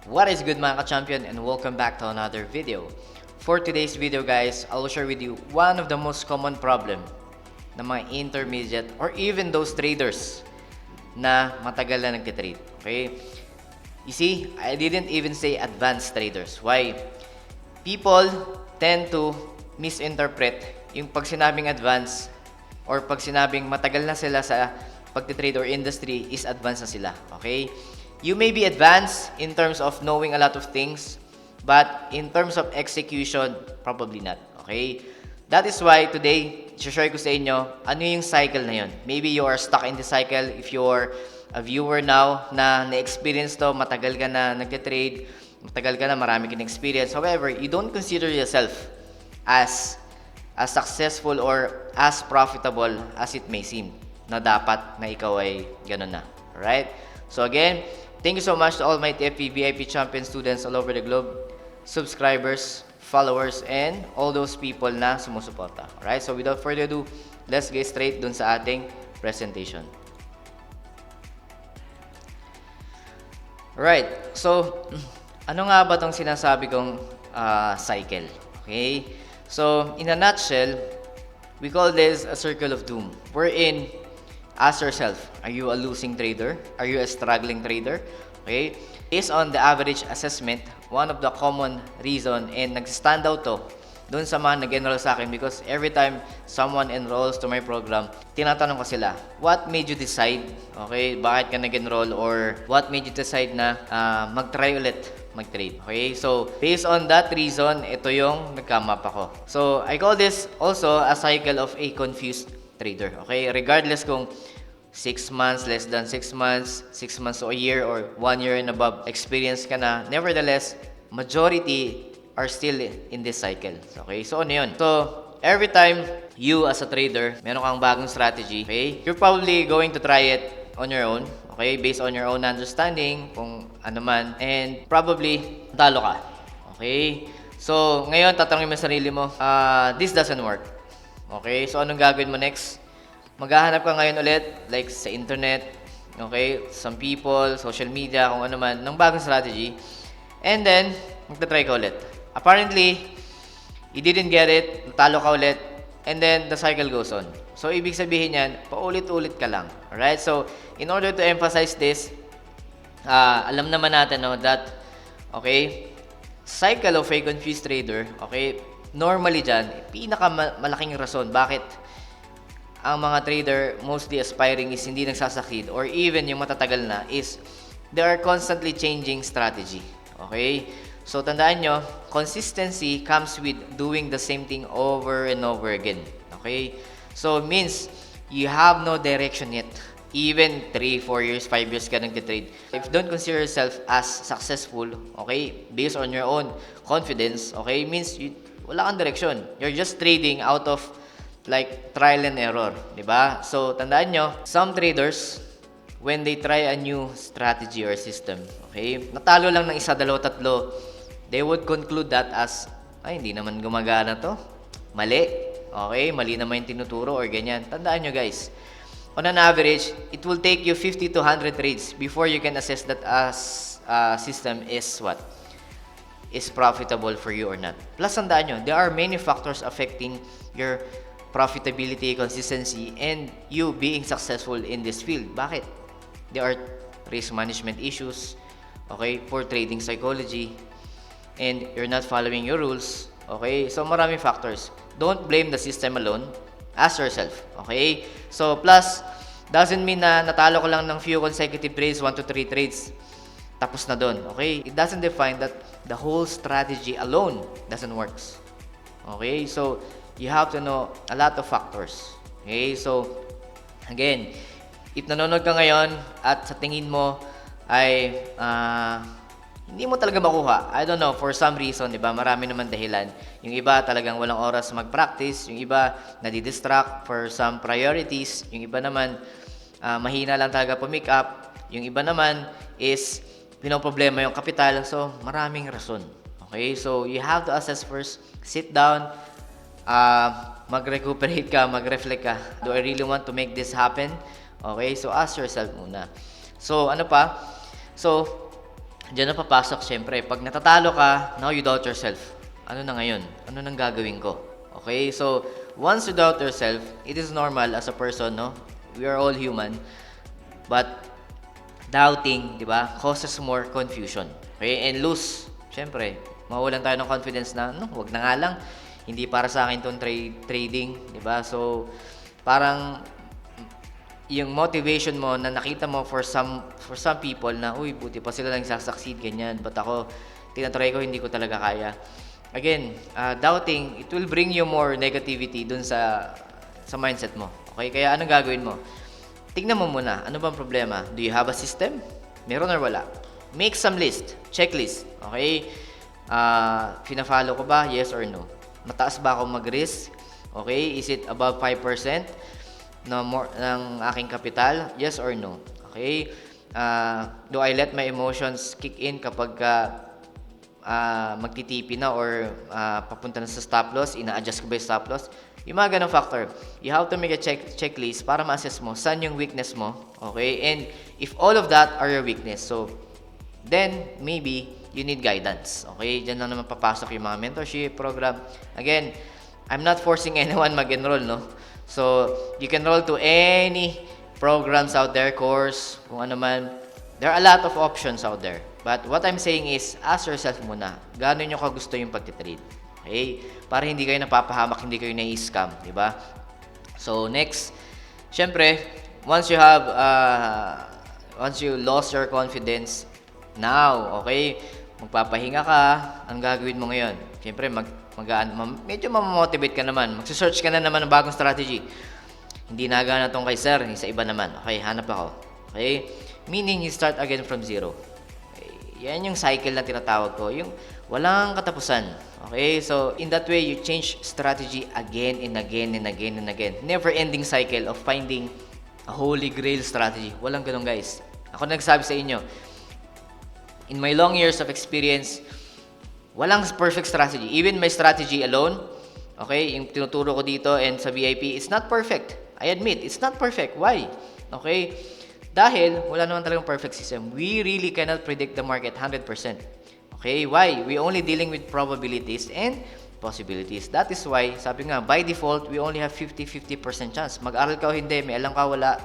What is good mga ka-champion, and welcome back to another video. For today's video guys, I will share with you one of the most common problem ng mga intermediate or even those traders na matagal na nagtitrade. Okay? You see, I didn't even say advanced traders. Why? People tend to misinterpret yung pag sinabing advanced or pag sinabing matagal na sila sa pagtitrade or industry is advanced na sila. Okay? You may be advanced in terms of knowing a lot of things, but in terms of execution, probably not. Okay? That is why today, share ko sa inyo, ano yung cycle na yun. Maybe you are stuck in the cycle if you're a viewer now na na-experience to, matagal ka na nagtitrade, matagal ka na, marami ka na experience. However, you don't consider yourself as successful or as profitable as it may seem na dapat na ikaw ay ganun na. Alright? So again, thank you so much to all my TFP VIP champion students all over the globe, subscribers, followers, and all those people na sumusuporta. Alright? So without further ado, let's get straight dun sa ating presentation. Alright. So, ano nga ba itong sinasabi kong cycle? Okay? So, in a nutshell, we call this a circle of doom. Wherein, ask yourself, are you a losing trader? Are you a struggling trader? Okay? Based on the average assessment, one of the common reason and nag-stand out to doon sa mga nag-enroll sa akin because every time someone enrolls to my program, tinatanong ko sila, what made you decide? Okay? Bakit ka nag-enroll? Or what made you decide na mag-try ulit mag-trade? Okay? So, based on that reason, ito yung nagka-map ako. So, I call this also a cycle of a confused trader. Okay? Regardless kung 6 months, less than 6 months, 6 months to a year, or 1 year and above experience ka na, nevertheless, majority are still in this cycle. Okay? So, ano yun? So, every time you as a trader, meron kang bagong strategy, okay? You're probably going to try it on your own, okay? Based on your own understanding, kung ano man, and probably, talo ka. Okay? So, ngayon, tatanungin mo sa sarili mo, this doesn't work. Okay? So, anong gagawin mo next? Maghahanap ka ngayon ulit, like sa internet, okay? Some people, social media, kung ano man, ng bagong strategy. And then, magta-try ka ulit. Apparently, you didn't get it, natalo ka ulit, and then the cycle goes on. So, ibig sabihin yan, paulit-ulit ka lang. Alright? So, in order to emphasize this, alam naman natin no, that, okay, cycle of a confused trader, okay, normally dyan, pinakamalaking rason bakit ang mga trader mostly aspiring is hindi nagsasucceed or even yung matatagal na is they are constantly changing strategy. Okay? So, tandaan nyo, consistency comes with doing the same thing over and over again. Okay? So, it means you have no direction yet. Even 3, 4 years, 5 years ka nagtitrade. If you don't consider yourself as successful, okay, based on your own confidence, okay, means wala kang direction. You're just trading out of like trial and error. Diba? So, tandaan nyo, some traders, when they try a new strategy or system, okay, natalo lang ng isa, dalawa, tatlo, they would conclude that as, ay, hindi naman gumagana to. Mali. Okay, mali naman yung tinuturo or ganyan. Tandaan nyo guys, on an average, it will take you 50 to 100 trades before you can assess that system is what? Is profitable for you or not. Plus, tandaan nyo, there are many factors affecting your profitability, consistency, and you being successful in this field. Bakit? There are risk management issues, okay, poor trading psychology, and you're not following your rules, okay? So, maraming factors. Don't blame the system alone. Ask yourself, okay? So, plus, doesn't mean na natalo ko lang ng few consecutive trades, 1 to 3 trades, tapos na dun, okay? It doesn't define that the whole strategy alone doesn't work. Okay? So, you have to know a lot of factors. Okay? So, again, if nanonood ka ngayon at sa tingin mo ay hindi mo talaga makuha, I don't know, for some reason, di ba? Marami naman dahilan. Yung iba talagang walang oras mag-practice, yung iba nadidistract for some priorities, yung iba naman mahina lang talaga pumick up, yung iba naman is pinoproblema yung kapital. So, maraming rason. Okay? So, you have to assess first, sit down, mag-recuperate ka, mag-reflect ka. Do I really want to make this happen? Okay? So, ask yourself muna. So, ano pa? So, Diyan na papasok siyempre. Pag natatalo ka, now you doubt yourself. Ano na ngayon? Ano nang gagawin ko? Okay? So, once you doubt yourself, it is normal as a person, no? We are all human. But, doubting, di ba, causes more confusion. Okay? And lose. Siyempre, mawalan tayo ng confidence na, no, wag na nga lang. Hindi para sa akin tong trading, di ba? So, parang yung motivation mo na nakita mo for some people na uy buti pa sila lang succeed ganyan but ako tinatry ko hindi ko talaga kaya again doubting it will bring you more negativity dun sa mindset mo okay kaya anong gagawin mo tignan mo muna ano bang problema do you have a system meron or wala make some list checklist okay pina-follow ko ba yes or no mataas ba ako mag-risk okay is it above 5% ng aking kapital? Yes or no? Okay? Do I let my emotions kick in kapag magtitipi na or papunta na sa stop loss? Ina-adjust ko ba yung stop loss? Yung mga ganong factor. You have to make a checklist para ma-assess mo saan yung weakness mo. Okay? And if all of that are your weakness, so then maybe you need guidance. Okay? Diyan lang naman papasok yung mga mentorship program. Again, I'm not forcing anyone mag-enroll, no? So, you can enroll to any programs out there, course, kung ano man. There are a lot of options out there. But what I'm saying is, ask yourself muna, gaano nyo kagusto yung pagtitrade? Okay? Para hindi kayo napapahamak, hindi kayo na-scam, di ba? So, next, syempre, once you lost your confidence, now, okay, magpapahinga ka, ang gagawin mo ngayon? Syempre, medyo mamotivate ka naman. Magse-search ka na naman ng bagong strategy. Hindi nagana tong kay sir, sa iba naman. Okay, hanap ako. Okay? Meaning, you start again from zero. Okay? Yan yung cycle na tinatawag ko. Yung walang katapusan. Okay? So, in that way, you change strategy again and again and again and again. Never-ending cycle of finding a holy grail strategy. Walang ganun, guys. Ako nagsabi sa inyo, in my long years of experience, walang perfect strategy. Even my strategy alone, okay, yung tinuturo ko dito and sa VIP, it's not perfect. I admit, it's not perfect. Why? Okay? Dahil wala naman talagang perfect system. We really cannot predict the market 100%. Okay? Why? We only dealing with probabilities and possibilities. That is why, sabi nga, by default, we only have 50-50% chance. Mag-aral ka o hindi, may alam ka wala,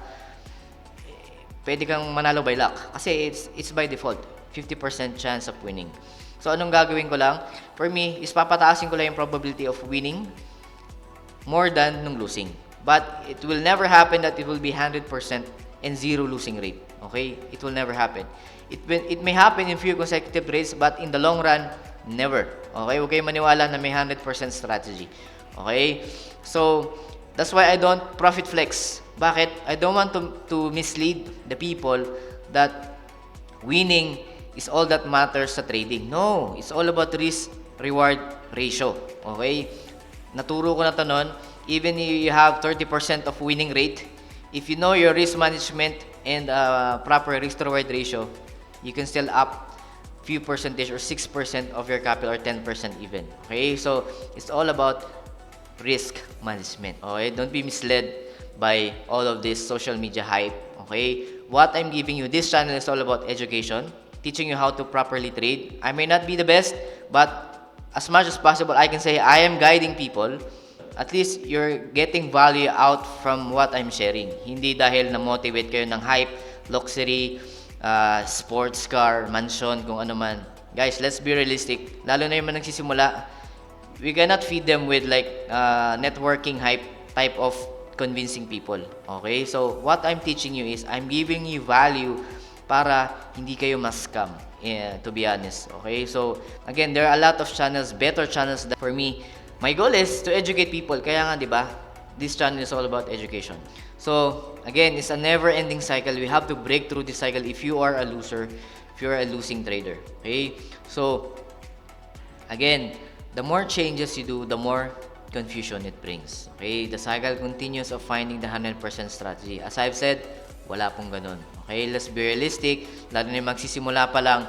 pwede kang manalo by luck. Kasi it's by default, 50% chance of winning. So, anong gagawin ko lang? For me, is papataasin ko lang yung probability of winning more than nung losing. But, it will never happen that it will be 100% and zero losing rate. Okay? It will never happen. It may happen in few consecutive rates, but in the long run, never. Okay? Huwag kayong maniwala na may 100% strategy. Okay? So, that's why I don't profit flex. Bakit? I don't want to mislead the people that winning is all that matters sa trading. No, it's all about risk-reward ratio. Okay? Naturo ko na to nun. Even if you have 30% of winning rate, if you know your risk management and proper risk-reward ratio, you can still up few percentage or 6% of your capital or 10% even. Okay? So, it's all about risk management. Okay? Don't be misled by all of this social media hype. Okay? What I'm giving you, this channel is all about education, teaching you how to properly trade. I may not be the best, but as much as possible, I can say I am guiding people. At least you're getting value out from what I'm sharing. Hindi dahil na-motivate kayo ng hype, luxury, sports car, mansion, kung ano man. Guys, let's be realistic. Lalo na yung mga nagsisimula, we cannot feed them with like networking hype type of convincing people. Okay? So, what I'm teaching you is, I'm giving you value para hindi kayo ma-scam, to be honest. Okay? So, again, there are a lot of channels, better channels that for me, my goal is to educate people. Kaya nga, di ba? This channel is all about education. So, again, it's a never-ending cycle. We have to break through this cycle if you are a loser, if you are a losing trader. Okay? So, again, the more changes you do, the more confusion it brings. Okay? The cycle continues of finding the 100% strategy. As I've said, wala pong ganun. Okay? Let's be realistic. Lalo na yung magsisimula pa lang,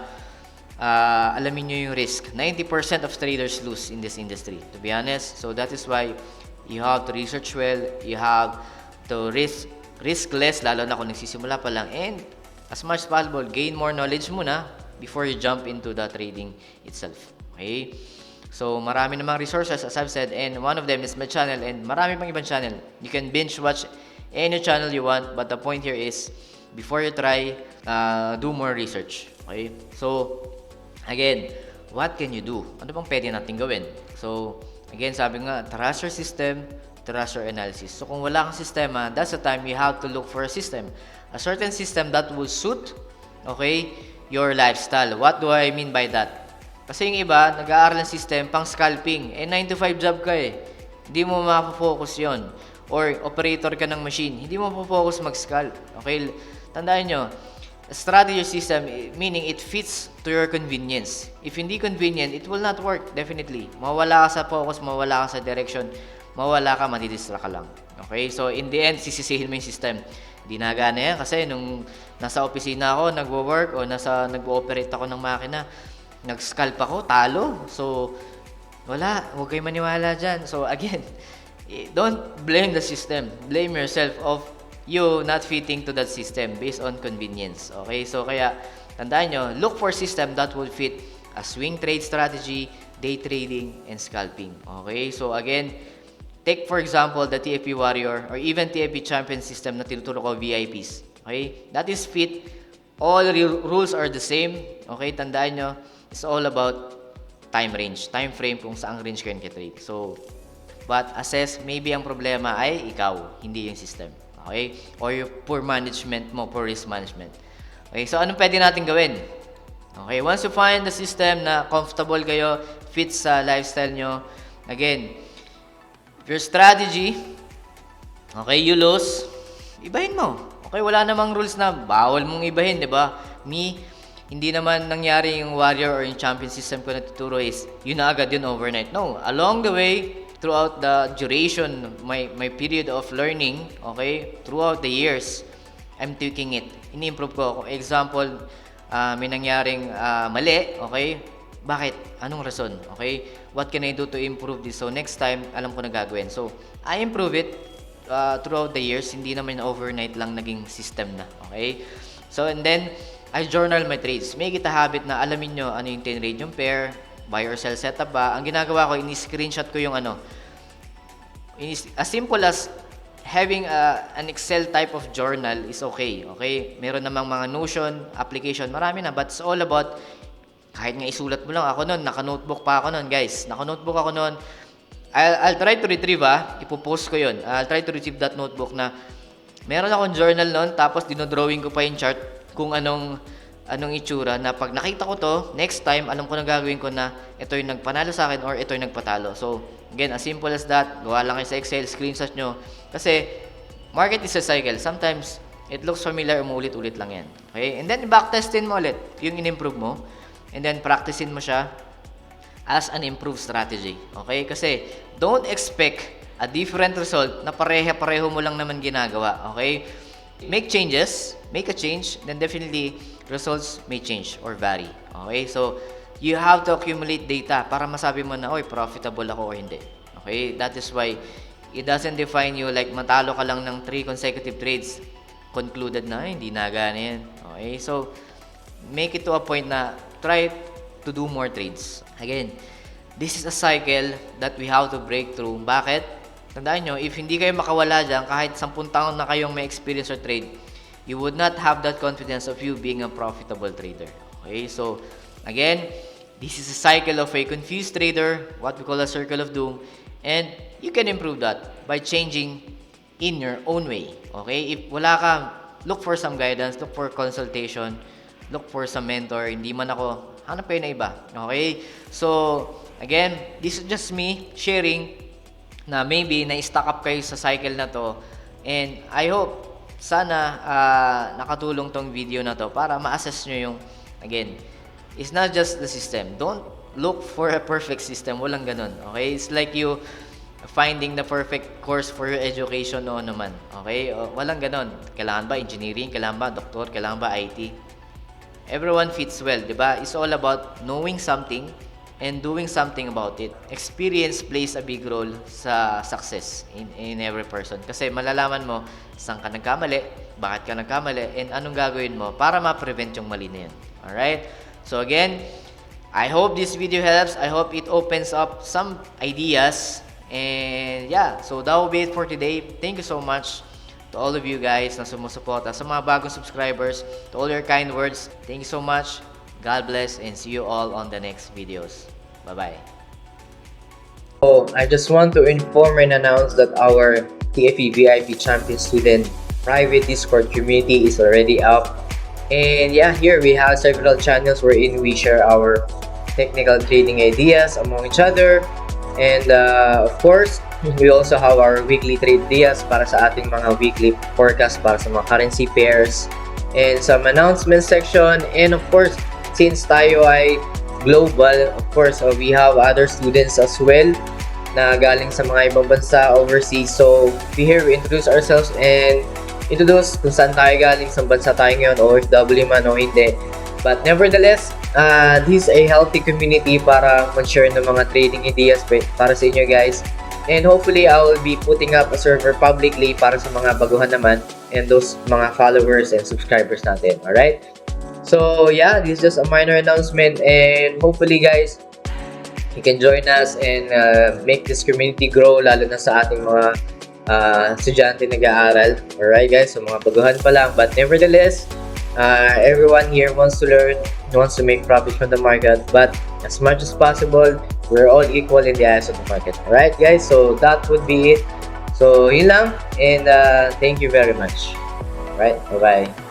alamin nyo yung risk. 90% of traders lose in this industry, to be honest. So that is why you have to research well, you have to risk less, lalo na kung nagsisimula pa lang. And as much as possible, gain more knowledge muna before you jump into the trading itself. Okay? So, marami namang resources as I've said, and one of them is my channel, and marami pang ibang channel. You can binge watch any channel you want, but the point here is, before you try, do more research. Okay? So, again, what can you do? Ano bang pwede natin gawin? So, again, sabi nga, trust your system, trust your analysis. So, kung wala kang sistema, that's the time you have to look for a system. A certain system that will suit, okay, your lifestyle. What do I mean by that? Kasi yung iba, nag-aaral ng system pang scalping. 9 to 5 job ka eh. Hindi mo mapafocus yon. Or operator ka ng machine. Hindi mo mapafocus mag-scalp. Okay? Tandaan nyo, a strategy system, meaning it fits to your convenience. If hindi convenient, it will not work, definitely. Mawala ka sa focus, mawala ka sa direction, mawala ka, madidistract ka lang. Okay? So, in the end, sisisihin mo yung system. Hindi nagana yan kasi nung nasa opisina ako, nagwo-work o nag-ooperate ako ng makina, nag-scalp ako, talo. So, wala. Huwag kayo maniwala dyan. So, again, don't blame the system. Blame yourself of you not fitting to that system based on convenience. Okay? So, kaya, tandaan nyo, look for system that will fit a swing trade strategy, day trading, and scalping. Okay? So, again, take for example, the TFP Warrior or even TFP Champion system na tinuturo ko, VIPs. Okay? That is fit. All rules are the same. Okay? Tandaan nyo, it's all about time range, time frame kung saang range kayo trade. So, but assess, maybe ang problema ay ikaw, hindi yung system. Okay? Or yung poor management mo, poor risk management. Okay, so anong pwede natin gawin? Okay, once you find the system na comfortable kayo, fits sa lifestyle nyo, again, your strategy, okay, you lose, ibahin mo. Okay, wala namang rules na bawal mong ibahin, di ba? Hindi naman nangyari yung warrior or yung champion system ko na tuturo is yun na agad yun overnight. No, along the way, throughout the duration, my period of learning, okay, throughout the years, I'm tweaking it. Ini-improve ko. Example, may nangyaring mali, okay? Bakit? Anong rason? Okay? What can I do to improve this? So next time, alam ko na gagawin. So, I improve it throughout the years. Hindi naman overnight lang naging system na. Okay? So, and then, I journal my trades. Make it a habit na alamin nyo ano yung trade yung pair, buy or sell setup ba. Ang ginagawa ko, ini-screenshot ko yung ano. As simple as having an Excel type of journal is okay. Okay? Meron namang mga Notion, application, marami na. But it's all about, kahit nga isulat mo lang. Ako nun, naka-notebook pa ako nun, guys. Naka-notebook ako nun. I'll try to retrieve, ipopost ko yun. I'll try to retrieve that notebook na meron akong journal nun, tapos dinodrawing ko pa yung chart kung anong itsura na pag nakita ko to, next time, alam ko na gagawin ko na ito yung nagpanalo sa akin or ito yung nagpatalo. So, again, as simple as that, gawa lang kayo sa Excel, screenshot nyo. Kasi, market is a cycle. Sometimes, it looks familiar, umuulit-ulit lang yan. Okay? And then, backtestin mo ulit yung in-improve mo. And then, practicein mo siya as an improved strategy. Okay? Kasi, don't expect a different result na pareho mo lang naman ginagawa. Okay? Make changes, make a change, then definitely results may change or vary. Okay? So, you have to accumulate data para masabi mo na, oy, profitable ako or hindi. Okay? That is why it doesn't define you like matalo ka lang ng 3 consecutive trades, concluded na, hindi na gana yan. Okay? So, make it to a point na try to do more trades. Again, this is a cycle that we have to break through. Bakit? Tandaan nyo, if hindi kayo makawala dyan, kahit 10 taon na kayong may experience or trade, you would not have that confidence of you being a profitable trader. Okay? So, again, this is a cycle of a confused trader, what we call a circle of doom, and you can improve that by changing in your own way. Okay? If wala ka, look for some guidance, look for consultation, look for some mentor. Hindi man ako, hanap kayo na iba. Okay? So, again, this is just me sharing na maybe na-stuck up kayo sa cycle na to, and I hope sana nakatulong tong video na to para ma-assess nyo yung, again, it's not just the system. Don't look for a perfect system. Walang ganun. Okay? It's like you finding the perfect course for your education noon naman. Okay? Walang ganun. Kailangan ba engineering? Kailangan ba doktor? Kailangan ba IT? Everyone fits well, di ba? It's all about knowing something and doing something about it. Experience plays a big role sa success in every person. Kasi malalaman mo saan ka nagkamali, bakit ka nagkamali, and anong gagawin mo para ma-prevent yung mali na yan. Alright? So again, I hope this video helps. I hope it opens up some ideas. And yeah, so that will be it for today. Thank you so much to all of you guys na sumusuporta, sa mga bagong subscribers, to all your kind words. Thank you so much. God bless and see you all on the next videos. Bye-bye. So, I just want to inform and announce that our TFE VIP Champion Student private Discord community is already up. And yeah, here we have several channels wherein we share our technical trading ideas among each other. And of course, we also have our weekly trade ideas para sa ating mga weekly forecast para sa mga currency pairs. And some announcement section. And of course, since tayo ay global, of course, we have other students as well na galing sa mga ibang bansa overseas. So, here we introduce ourselves and introduce kung saan tayo galing, sa bansa tayo ngayon, OFW man o hindi. But nevertheless, this is a healthy community para mag-share ng mga trading ideas para sa inyo guys. And hopefully, I will be putting up a server publicly para sa mga baguhan naman and those mga followers and subscribers natin. Alright? So yeah, this is just a minor announcement and hopefully guys, you can join us and make this community grow lalo na sa ating mga estudyante nag-aaral. Alright guys, so mga baguhan pa lang. But nevertheless, everyone here wants to learn, wants to make profit from the market. But as much as possible, we're all equal in the eyes of the market. Alright guys, so that would be it. So yun lang and thank you very much. Alright, bye-bye.